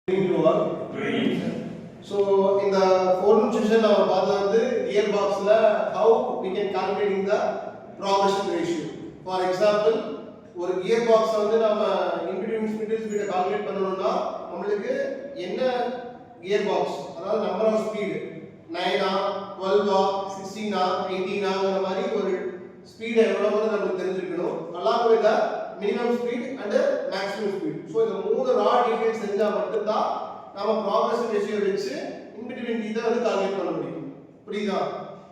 So in the fourth session our father gearbox la how we can calculating the progression ratio. For example, ஒரு gearbox வந்து நம்ம impedance meter speed calculate பண்ணனும்னா நமக்கு என்ன gearbox அதாவது number of speed 9 12 16 18ங்கற மாதிரி ஒரு ஸ்பீட் எவ்வளவுன்னு நமக்கு தெரிஞ்சிருக்கணும். along with the minimum speed and maximum speed. So இந்த மூணு ரா டீடைல்ஸ் தெரிஞ்சா மட்டும் தான் நாம progression ratio வச்சு in between இத வந்து கால்குலேட் பண்ண முடியும். புரியுதா?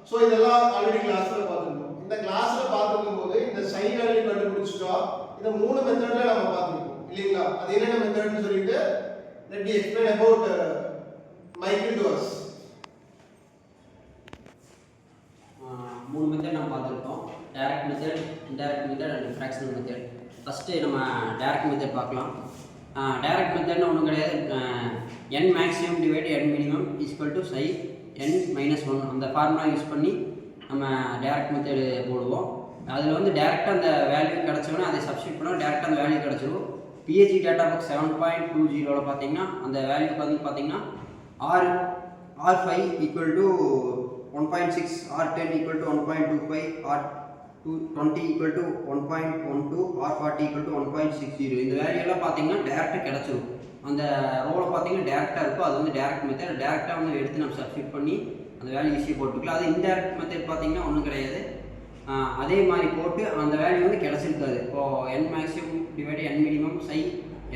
சோ இதெல்லாம் ஆல்ரெடி கிளாஸ்ல பார்த்திருக்கோம். இந்த கிளாஸ்ல பார்க்கும்போது இந்த psi வேல்யூ கண்டுபிடிச்சிட்டா இந்த மூணு மெத்தட்ல நாம பார்த்திருக்கோம். இல்லீங்களா? அது என்னென்ன மெத்தட்னு சொல்லிட்டு let me explain about Michael to us. மூணு மெத்தட் நம்ம பார்த்துருக்கோம். Direct method, indirect method and fractional method. First நம்ம டைரக்ட் மெத்தட் பார்க்கலாம். டைரக்ட் மெத்தட்னு ஒன்றும் கிடையாது. n maximum divide n minimum equal to psi n -1 அந்த ஃபார்முலா யூஸ் பண்ணி நம்ம டைரக்ட் மெத்தடு போடுவோம். அதில் வந்து டேரெக்டாக அந்த வேல்யூ கிடச்சோன்னா அதை சப்ஸ்டியூட் பண்ணால் டேரெக்டாக அந்த வேல்யூ கிடச்சிடும். பிஹெச்டி டேட்டா புக் 7.20 பார்த்தீங்கன்னா அந்த வேல்யூக்கு வந்து பார்த்தீங்கன்னா R5 equal to 1.6, R10 equal to 1.25, R20 equal to 1.12, R40 equal to 1.60. இந்த வேல்யூலாம் பார்த்தீங்கன்னா டேரெக்டாக கிடச்சிரும். அந்த ரோலை பார்த்தீங்கன்னா டேரெக்டாக இருக்கும். அது வந்து டேரெக்ட் மெத்தட். டேரெக்டாக வந்து எடுத்து நம்ம சப்ஸ்டியூட் பண்ணி அந்த வேல்யூ ஈஸியாக போட்டுக்கலாம். அது இன்டேரக்ட் மெத்தட் பார்த்தீங்கன்னா ஒன்றும் கிடையாது. அதே மாதிரி போட்டு அந்த வேல்யூ வந்து கிடச்சிருக்காது. இப்போது n maximum divide n minimum psi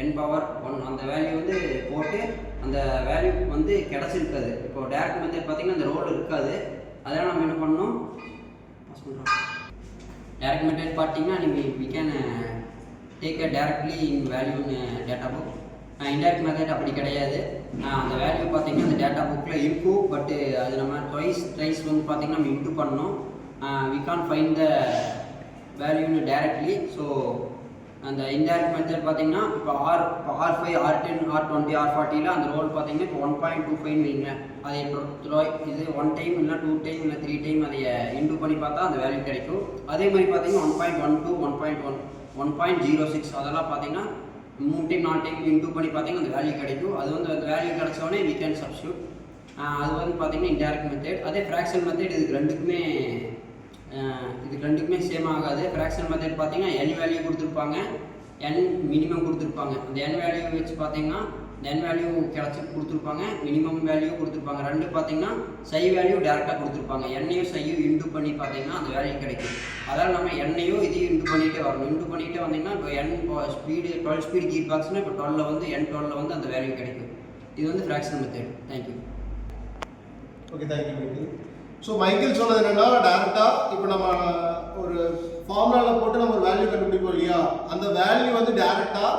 n power 1 அந்த வேல்யூ வந்து போட்டு அந்த வேல்யூ வந்து கிடச்சிருக்காது. இப்போ டேரக்ட் மெத்தட் பார்த்தீங்கன்னா அந்த ரோல் இருக்காது. அதெல்லாம் நம்ம என்ன பண்ணணும், டேரக்ட் மெத்தட் பார்த்தீங்கன்னா நீங்கள் we can take a directly in value in data book. Indirect method அப்படி கிடையாது. அந்த வேல்யூ பார்த்தீங்கன்னா அந்த டேட்டா புக்கில் இருக்கும். பட்டு அது நம்ம ட்ரைஸ் வந்து பார்த்தீங்கன்னா நம்ம இன்டூ பண்ணணும். வி கான் ஃபைண்ட் த வேல்யூன்னு டேரக்ட்லி. ஸோ அந்த இன்டைரக்ட் மெத்தட் பார்த்தீங்கன்னா இப்போ R5, R10, R20, R40ல அந்த ரோல் பார்த்தீங்கன்னா இப்போ 1.25 வைங்க. அதை இது 1 டைம் இல்லை 2 டைம் இல்லை 3 டைம் அதை இன்டூ பண்ணி பார்த்தா அந்த வேல்யூ கிடைக்கும். அதே மாதிரி பார்த்தீங்கன்னா 1.12, 1.1, 1.06 அதெல்லாம் பார்த்தீங்கன்னா 3 டைம் 4 டைம் இன்டூ பண்ணி பார்த்தீங்கன்னா அந்த வேல்யூ கிடைக்கும். அது வந்து அந்த வேல்யூ கிடைச்சோடனே வி கேன் சப்ஸ்டியூட். அது வந்து பார்த்தீங்கன்னா இன்டைரக்ட் மெத்தட். அதே ஃப்ராக்ஷன் மெத்தட் இதுக்கு ரெண்டுக்குமே சேம் ஆகாது. ஃப்ராக்ஷன் மெத்தட் பார்த்தீங்கன்னா n வேல்யூ கொடுத்துருப்பாங்க, n மினிமம் கொடுத்துருப்பாங்க. அந்த n வேல்யூ வச்சு பார்த்தீங்கன்னா n வேல்யூ கிடச்சி கொடுத்துருப்பாங்க, மினிமம் வேல்யூ கொடுத்துருப்பாங்க. ரெண்டு பார்த்தீங்கன்னா psi வேல்யூ டேரெக்டாக கொடுத்துருப்பாங்க. n-ஐயும் psi-யும் இன்டூ பண்ணி பார்த்தீங்கன்னா அந்த வேல்யூ கிடைக்கும். அதாவது நம்ம n-ஐயும் இதையும் இன்டூ பண்ணிகிட்டே வரணும். இன்டூ பண்ணிகிட்டே வந்தீங்கன்னா இப்போ n ஸ்பீடு 12 ஸ்பீட் கீர் பாக்ஸ்னால் இப்போ 12 வந்து n12 வந்து அந்த வேல்யூ கிடைக்கும். இது வந்து fraction method. Thank you. Okay, thank you Michael. So Michael சொன்னது என்னன்னா டேரெக்டாக இப்போ நம்ம ஒரு ஃபார்முலாவில் போட்டு நம்ம ஒரு வேல்யூ கண்டுபிடிப்போம் இல்லையா, அந்த வேல்யூ வந்து டேரெக்டாக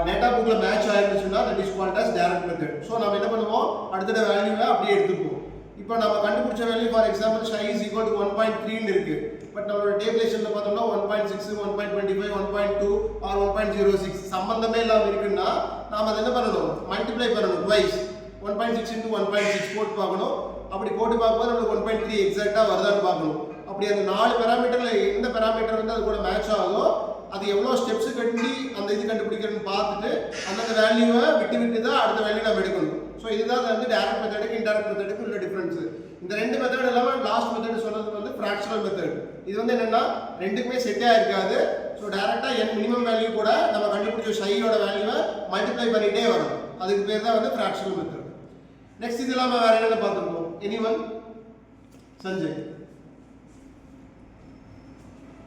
டேட்டா புக்கில் மேட்ச் ஆயிருந்துச்சுன்னா that is called as direct method. So நம்ம என்ன பண்ணுவோம், அடுத்த வேல்யூவை அப்படியே எடுத்துப்போம். இப்போ நம்ம கண்டுபிடிச்ச value for example psi is equal to 1.3 இருக்கு. பட் நம்மளோட டேபிளேஷனில் பார்த்தோம்னா 1.6, 1.25, 1.2 ஆர் 1.06 சம்பந்தமே இல்லாமல் இருக்குன்னா நாம் அதை என்ன பண்ணணும், மல்டிப்ளை பண்ணணும் ட்வைஸ். 1.6 into 1.6 போட்டு பார்க்கணும். அப்படி போட்டு பார்க்கும்போது நம்மளுக்கு 1.3 எக்ஸாக்டாக வருதான்னு பார்க்கணும். அப்படி அந்த 4 பேராமீட்டரில் எந்த பேராமீட்டர் வந்து அது கூட மேட்ச் ஆகுதோ அது எவ்வளோ ஸ்டெப்ஸ் கட்டி அந்த இது கண்டுபிடிக்கிறதுன்னு பார்த்துட்டு அந்தந்த வேல்யூவை விட்டு தான் அடுத்த வேல்யூ நம்ம எடுக்கணும். ஸோ இதுதான் வந்து டைரக்ட் மெத்தடுக்கு இன்டைரக்ட் மெத்தடுக்கு உள்ள டிஃப்ரென்ஸு. இந்த ரெண்டு மெத்தட் இல்லாமல் லாஸ்ட் மெத்தட் சொன்னது வந்து ஃப்ராக்ஷனல் மெத்தட். இது வந்து என்னென்னா ரெண்டுக்குமே செட்டாக இருக்காது. ஸோ டேரெக்டாக n மினிமம் வேல்யூ கூட நம்ம கண்டுபிடிச்ச psi-யோட வேல்யூவை மல்டிப்ளை பண்ணிகிட்டே வரணும். அதுக்கு பேர் தான் வந்து ஃப்ராக்ஷனல் மெத்தட். நெக்ஸ்ட் இது இல்லாமல் வேறு என்னென்ன பார்த்துருக்கோம்? எனிவன்? சஞ்சய்.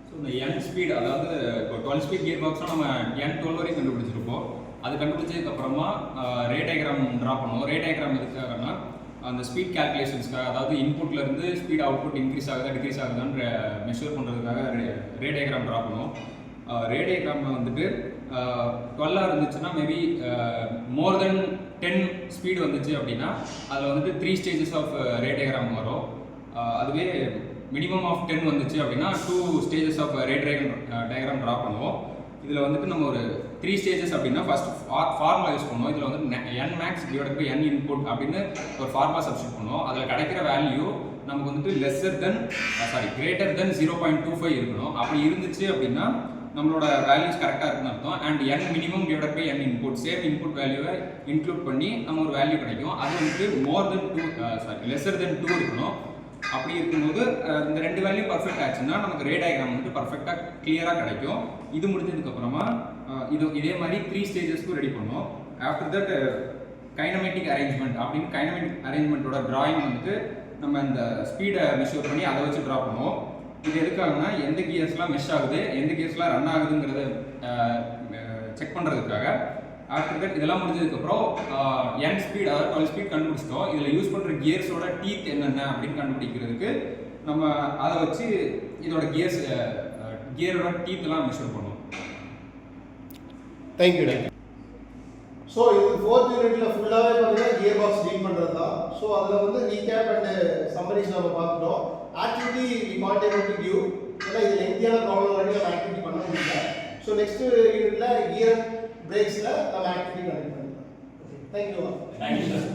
ஸோ இந்த n ஸ்பீட், அதாவது இப்போ 12 ஸ்பீட் கியர் பாக்ஸ்னால் நம்ம n12 வரைக்கும் கண்டுபிடிச்சிருப்போம். அது கண்டுபிடிச்சதுக்கப்புறமா ரே டயக்ராம் ட்ரா பண்ணுவோம். ரே டயக்ராம் எதுக்காகனா அந்த ஸ்பீட் கேல்குலேஷன்ஸ்க்காக, அதாவது இன்புட்லேருந்து ஸ்பீட் அவுட்புட் இன்க்ரீஸ் ஆகுதா டிக்ரீஸ் ஆகுதான்னு மெஷர் பண்ணுறதுக்காக ரே டயக்ராம் ட்ரா பண்ணுவோம். ரே டயக்ராமில் வந்துட்டு 12 இருந்துச்சுன்னா மேபி மோர் தென் 10 ஸ்பீடு வந்துச்சு அப்படின்னா அதில் வந்துட்டு 3 ஸ்டேஜஸ் ஆஃப் ரே டயக்ராம் வரும். அதுவே மினிமம் ஆஃப் 10 வந்துச்சு அப்படின்னா 2 stages of ray diagram draw பண்ணுவோம். இதில் வந்துட்டு நம்ம ஒரு 3 ஸ்டேஜஸ் அப்படின்னா ஃபர்ஸ்ட் ஃபார்முலா யூஸ் பண்ணுவோம். இதில் வந்து n max divided by n input அப்படின்னு ஒரு ஃபார்முலா சப்ஸ்டியூட் பண்ணுவோம். அதில் கிடைக்கிற வேல்யூ நமக்கு வந்துட்டு கிரேட்டர் தென் 0.25 இருக்கணும். அப்படி இருந்துச்சு அப்படின்னா நம்மளோட வேல்யூஸ் கரெக்டாக இருக்குன்னு அர்த்தம். And n minimum divide by n input, same input வேல்யூவை இன்க்ளூட் பண்ணி நம்ம ஒரு வேல்யூ கிடைக்கும். அது வந்துட்டு லெஸர் தென் 2 இருக்கணும். அப்படி இருக்கும்போது இந்த ரெண்டு வேல்யூ பர்ஃபெக்ட் ஆச்சுன்னா நமக்கு ரே டயக்ராம் வந்துட்டு பர்ஃபெக்டாக கிளியராக கிடைக்கும். இது முடிஞ்சதுக்கப்புறமா இதே மாதிரி 3 ஸ்டேஜஸ்க்கும் ரெடி பண்ணோம். ஆஃப்டர் தட் கைனமேட்டிக் அரேஞ்ச்மெண்ட் அப்படின்னு கைனமேட்டிக் அரேஞ்ச்மெண்ட்டோட டிராயிங் வந்துட்டு நம்ம இந்த ஸ்பீடை மெஷர் பண்ணி அதை வச்சு ட்ரா பண்ணுவோம். இது எதுக்காகனா எந்த கியர்ஸ்லாம் மெஷ் ஆகுது, எந்த கியர்ஸ்லாம் ரன் ஆகுதுங்கிறத செக் பண்ணுறதுக்காக. ஆஃப்டர் தட் இதெல்லாம் முடிஞ்சதுக்கப்புறம் n ஸ்பீட் அதாவது 12 ஸ்பீட் கண்டுபிடிச்சிட்டோம். இதில் யூஸ் பண்ணுற கியர்ஸோட டீத் என்னென்ன அப்படின்னு கண்டுபிடிக்கிறதுக்கு நம்ம அதை வச்சு இதோட கியரோட டீத்லாம் மெஷர் பண்ணுவோம். தேங்க்யூ. ஸோ இது 4th யூனிட்ல ஃபுல்லாகவே பார்த்தீங்கன்னா கியர் பாக்ஸ் டீல் பண்ணுறது தான். ஸோ அதில் வந்து ரீகேப் அண்ட் சம்மரிஸ் நம்ம பார்த்துட்டோம். Activity we can't able to give, ஏன்னா இது லெங்தியான ப்ராப்ளம் வரைக்கும் நம்ம ஆக்டிவிட்டி பண்ண முடியல. ஸோ நெக்ஸ்ட் யூனிட்ல கியர் பிரேக்ஸில் நம்ம ஆக்டிவிட்டி கண்டிப்பாக பண்ணலாம். தேங்க்யூ. Thank you sir.